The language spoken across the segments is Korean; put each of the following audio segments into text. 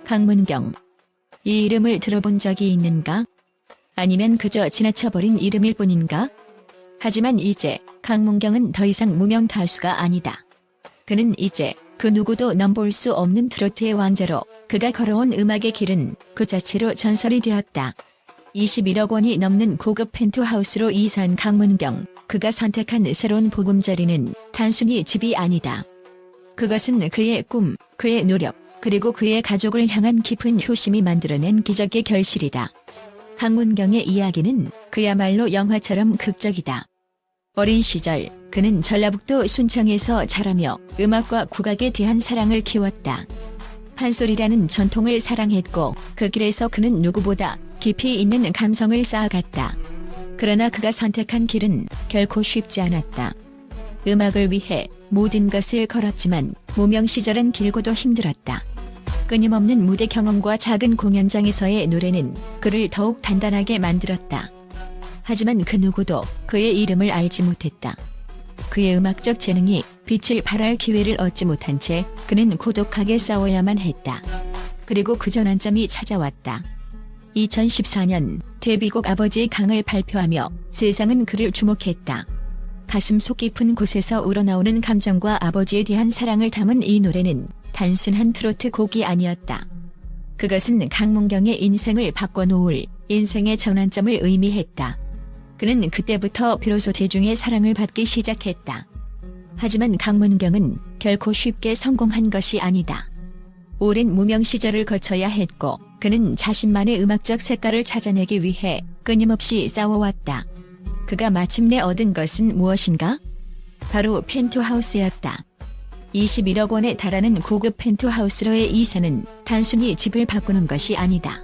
강문경. 이 이름을 들어본 적이 있는가? 아니면 그저 지나쳐버린 이름일 뿐인가? 하지만 이제 강문경은 더 이상 무명가수가 아니다. 그는 이제 그 누구도 넘볼 수 없는 트로트의 왕자로 그가 걸어온 음악의 길은 그 자체로 전설이 되었다. 21억 원이 넘는 고급 펜트하우스로 이사한 강문경. 그가 선택한 새로운 보금자리는 단순히 집이 아니다. 그것은 그의 꿈, 그의 노력, 그리고 그의 가족을 향한 깊은 효심이 만들어낸 기적의 결실이다. 강문경의 이야기는 그야말로 영화처럼 극적이다. 어린 시절 그는 전라북도 순창에서 자라며 음악과 국악에 대한 사랑을 키웠다. 판소리라는 전통을 사랑했고 그 길에서 그는 누구보다 깊이 있는 감성을 쌓아갔다. 그러나 그가 선택한 길은 결코 쉽지 않았다. 음악을 위해 모든 것을 걸었지만 무명 시절은 길고도 힘들었다. 끊임없는 무대 경험과 작은 공연장에서의 노래는 그를 더욱 단단하게 만들었다. 하지만 그 누구도 그의 이름을 알지 못했다. 그의 음악적 재능이 빛을 발할 기회를 얻지 못한 채 그는 고독하게 싸워야만 했다. 그리고 그 전환점이 찾아왔다. 2014년 데뷔곡 아버지의 강을 발표하며 세상은 그를 주목했다. 가슴속 깊은 곳에서 우러나오는 감정과 아버지에 대한 사랑을 담은 이 노래는 단순한 트로트 곡이 아니었다. 그것은 강문경의 인생을 바꿔놓을 인생의 전환점을 의미했다. 그는 그때부터 비로소 대중의 사랑을 받기 시작했다. 하지만 강문경은 결코 쉽게 성공한 것이 아니다. 오랜 무명 시절을 거쳐야 했고 그는 자신만의 음악적 색깔을 찾아내기 위해 끊임없이 싸워왔다. 그가 마침내 얻은 것은 무엇인가? 바로 펜트하우스였다. 21억 원에 달하는 고급 펜트하우스로의 이사는 단순히 집을 바꾸는 것이 아니다.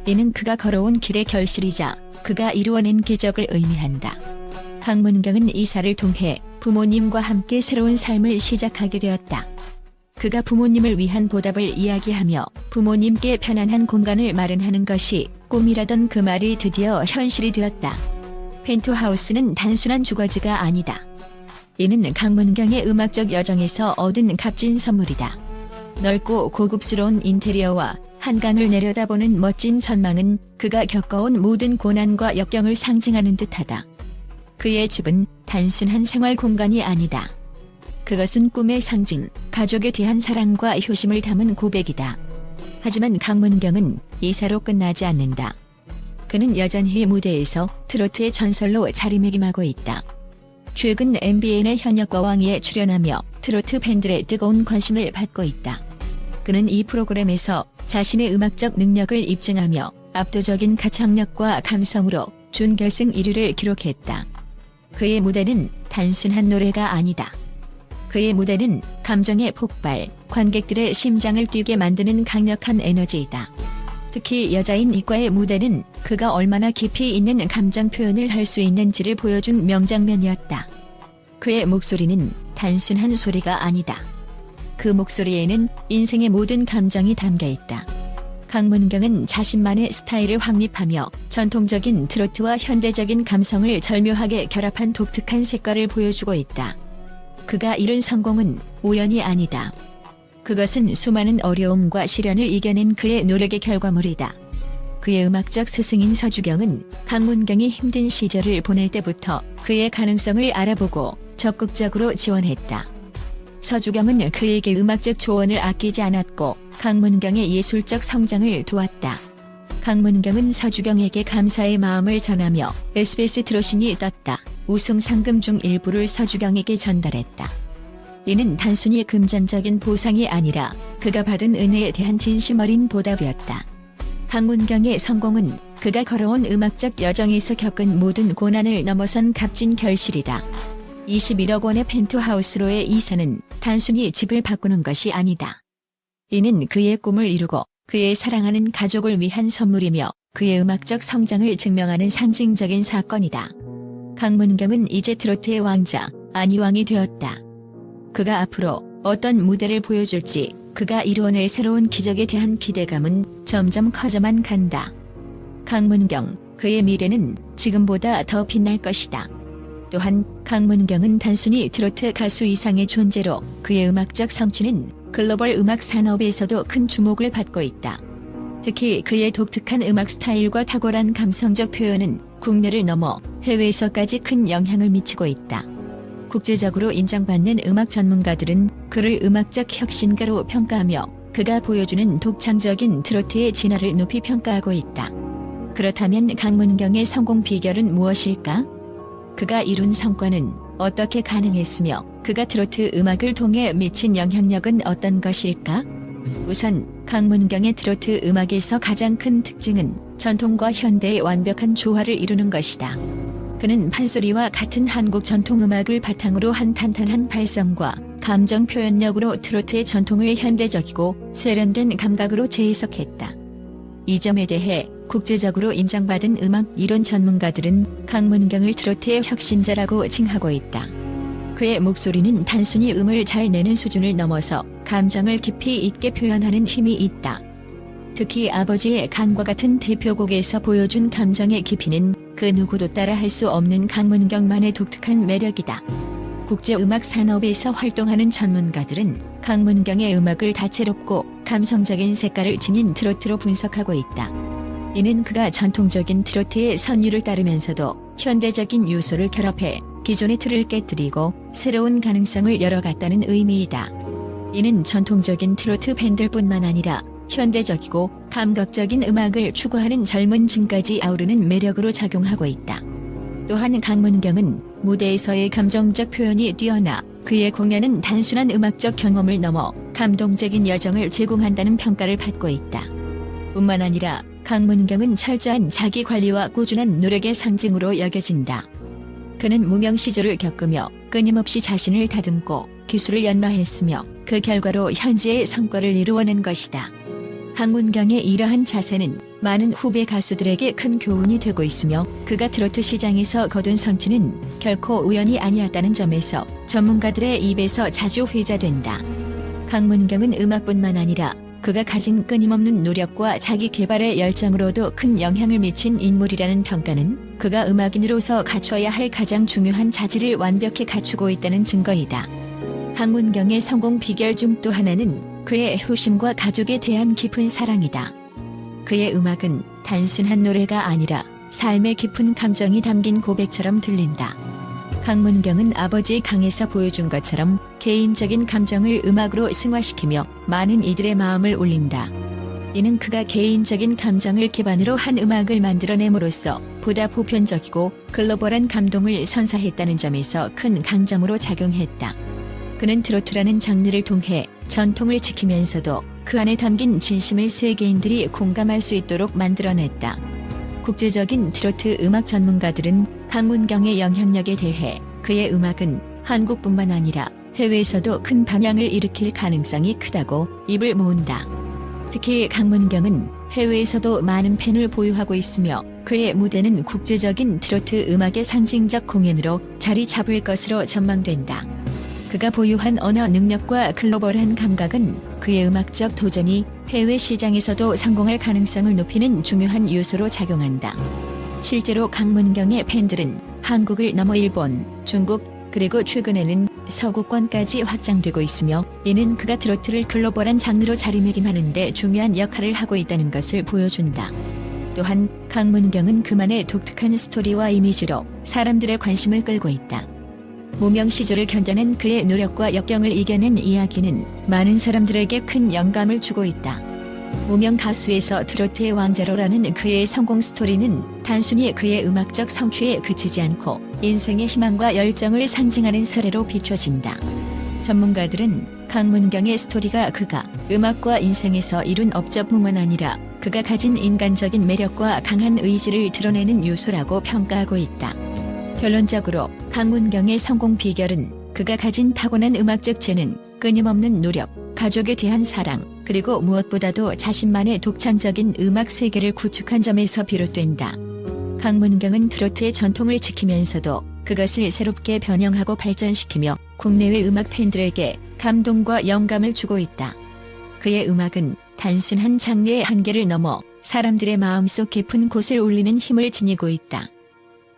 이는 그가 걸어온 길의 결실이자 그가 이루어낸 기적을 의미한다. 강문경은 이사를 통해 부모님과 함께 새로운 삶을 시작하게 되었다. 그가 부모님을 위한 보답을 이야기하며 부모님께 편안한 공간을 마련하는 것이 꿈이라던 그 말이 드디어 현실이 되었다. 펜트하우스는 단순한 주거지가 아니다. 이는 강문경의 음악적 여정에서 얻은 값진 선물이다. 넓고 고급스러운 인테리어와 한강을 내려다보는 멋진 전망은 그가 겪어온 모든 고난과 역경을 상징하는 듯하다. 그의 집은 단순한 생활 공간이 아니다. 그것은 꿈의 상징, 가족에 대한 사랑과 효심을 담은 고백이다. 하지만 강문경은 이사로 끝나지 않는다. 그는 여전히 무대에서 트로트의 전설로 자리매김하고 있다. 최근 MBN의 현역과왕에 출연하며 트로트 팬들의 뜨거운 관심을 받고 있다. 그는 이 프로그램에서 자신의 음악적 능력을 입증하며 압도적인 가창력과 감성으로 준결승 1위를 기록했다. 그의 무대는 단순한 노래가 아니다. 그의 무대는 감정의 폭발, 관객들의 심장을 뛰게 만드는 강력한 에너지이다. 특히 여자인 이과의 무대는 그가 얼마나 깊이 있는 감정 표현을 할 수 있는지를 보여준 명장면이었다. 그의 목소리는 단순한 소리가 아니다. 그 목소리에는 인생의 모든 감정이 담겨 있다. 강문경은 자신만의 스타일을 확립하며 전통적인 트로트와 현대적인 감성을 절묘하게 결합한 독특한 색깔을 보여주고 있다. 그가 이룬 성공은 우연이 아니다. 그것은 수많은 어려움과 시련을 이겨낸 그의 노력의 결과물이다. 그의 음악적 스승인 서주경은 강문경이 힘든 시절을 보낼 때부터 그의 가능성을 알아보고 적극적으로 지원했다. 서주경은 그에게 음악적 조언을 아끼지 않았고 강문경의 예술적 성장을 도왔다. 강문경은 서주경에게 감사의 마음을 전하며 SBS 트로신이 떴다. 우승 상금 중 일부를 서주경에게 전달했다. 이는 단순히 금전적인 보상이 아니라 그가 받은 은혜에 대한 진심 어린 보답이었다. 강문경의 성공은 그가 걸어온 음악적 여정에서 겪은 모든 고난을 넘어선 값진 결실이다. 21억 원의 펜트하우스로의 이사는 단순히 집을 바꾸는 것이 아니다. 이는 그의 꿈을 이루고 그의 사랑하는 가족을 위한 선물이며 그의 음악적 성장을 증명하는 상징적인 사건이다. 강문경은 이제 트로트의 왕자, 안희왕이 되었다. 그가 앞으로 어떤 무대를 보여줄지, 그가 이루어낼 새로운 기적에 대한 기대감은 점점 커져만 간다. 강문경, 그의 미래는 지금보다 더 빛날 것이다. 또한 강문경은 단순히 트로트 가수 이상의 존재로 그의 음악적 성취는 글로벌 음악 산업에서도 큰 주목을 받고 있다. 특히 그의 독특한 음악 스타일과 탁월한 감성적 표현은 국내를 넘어 해외에서까지 큰 영향을 미치고 있다. 국제적으로 인정받는 음악 전문가들은 그를 음악적 혁신가로 평가하며 그가 보여주는 독창적인 트로트의 진화를 높이 평가하고 있다. 그렇다면 강문경의 성공 비결은 무엇일까? 그가 이룬 성과는 어떻게 가능했으며 그가 트로트 음악을 통해 미친 영향력은 어떤 것일까? 우선 강문경의 트로트 음악에서 가장 큰 특징은 전통과 현대의 완벽한 조화를 이루는 것이다. 그는 판소리와 같은 한국 전통음악을 바탕으로 한 탄탄한 발성과 감정 표현력으로 트로트의 전통을 현대적이고 세련된 감각으로 재해석했다. 이 점에 대해 국제적으로 인정받은 음악 이론 전문가들은 강문경을 트로트의 혁신자라고 칭하고 있다. 그의 목소리는 단순히 음을 잘 내는 수준을 넘어서 감정을 깊이 있게 표현하는 힘이 있다. 특히 아버지의 강과 같은 대표곡에서 보여준 감정의 깊이는 그 누구도 따라할 수 없는 강문경만의 독특한 매력이다. 국제음악 산업에서 활동하는 전문가들은 강문경의 음악을 다채롭고 감성적인 색깔을 지닌 트로트로 분석하고 있다. 이는 그가 전통적인 트로트의 선율을 따르면서도 현대적인 요소를 결합해 기존의 틀을 깨뜨리고 새로운 가능성을 열어갔다는 의미이다. 이는 전통적인 트로트 팬들뿐만 아니라 현대적이고 감각적인 음악을 추구하는 젊은 층까지 아우르는 매력으로 작용하고 있다. 또한 강문경은 무대에서의 감정적 표현이 뛰어나 그의 공연은 단순한 음악적 경험을 넘어 감동적인 여정을 제공한다는 평가를 받고 있다. 뿐만 아니라 강문경은 철저한 자기관리와 꾸준한 노력의 상징으로 여겨진다. 그는 무명 시절을 겪으며 끊임없이 자신을 다듬고 기술을 연마했으며 그 결과로 현재의 성과를 이루어낸 것이다. 강문경의 이러한 자세는 많은 후배 가수들에게 큰 교훈이 되고 있으며 그가 트로트 시장에서 거둔 성취는 결코 우연이 아니었다는 점에서 전문가들의 입에서 자주 회자된다. 강문경은 음악뿐만 아니라 그가 가진 끊임없는 노력과 자기 개발의 열정으로도 큰 영향을 미친 인물이라는 평가는 그가 음악인으로서 갖춰야 할 가장 중요한 자질을 완벽히 갖추고 있다는 증거이다. 강문경의 성공 비결 중 또 하나는 그의 효심과 가족에 대한 깊은 사랑이다. 그의 음악은 단순한 노래가 아니라 삶의 깊은 감정이 담긴 고백처럼 들린다. 강문경은 아버지 강에서 보여준 것처럼 개인적인 감정을 음악으로 승화시키며 많은 이들의 마음을 울린다. 이는 그가 개인적인 감정을 기반으로 한 음악을 만들어냄으로써 보다 보편적이고 글로벌한 감동을 선사했다는 점에서 큰 강점으로 작용했다. 그는 트로트라는 장르를 통해 전통을 지키면서도 그 안에 담긴 진심을 세계인들이 공감할 수 있도록 만들어냈다. 국제적인 트로트 음악 전문가들은 강문경의 영향력에 대해 그의 음악은 한국뿐만 아니라 해외에서도 큰 반향을 일으킬 가능성이 크다고 입을 모은다. 특히 강문경은 해외에서도 많은 팬을 보유하고 있으며 그의 무대는 국제적인 트로트 음악의 상징적 공연으로 자리 잡을 것으로 전망된다. 그가 보유한 언어 능력과 글로벌한 감각은 그의 음악적 도전이 해외 시장에서도 성공할 가능성을 높이는 중요한 요소로 작용한다. 실제로 강문경의 팬들은 한국을 넘어 일본, 중국, 그리고 최근에는 서구권까지 확장되고 있으며 이는 그가 트로트를 글로벌한 장르로 자리매김하는 데 중요한 역할을 하고 있다는 것을 보여준다. 또한 강문경은 그만의 독특한 스토리와 이미지로 사람들의 관심을 끌고 있다. 무명 시절을 견뎌낸 그의 노력과 역경을 이겨낸 이야기는 많은 사람들에게 큰 영감을 주고 있다. 무명 가수에서 트로트의 왕자로라는 그의 성공 스토리는 단순히 그의 음악적 성취에 그치지 않고 인생의 희망과 열정을 상징하는 사례로 비춰진다. 전문가들은 강문경의 스토리가 그가 음악과 인생에서 이룬 업적뿐만 아니라 그가 가진 인간적인 매력과 강한 의지를 드러내는 요소라고 평가하고 있다. 결론적으로 강문경의 성공 비결은 그가 가진 타고난 음악적 재능, 끊임없는 노력, 가족에 대한 사랑, 그리고 무엇보다도 자신만의 독창적인 음악 세계를 구축한 점에서 비롯된다. 강문경은 트로트의 전통을 지키면서도 그것을 새롭게 변형하고 발전시키며 국내외 음악 팬들에게 감동과 영감을 주고 있다. 그의 음악은 단순한 장르의 한계를 넘어 사람들의 마음속 깊은 곳을 울리는 힘을 지니고 있다.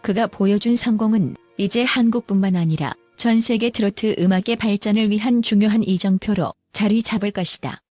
그가 보여준 성공은 이제 한국뿐만 아니라 전 세계 트로트 음악의 발전을 위한 중요한 이정표로 자리 잡을 것이다.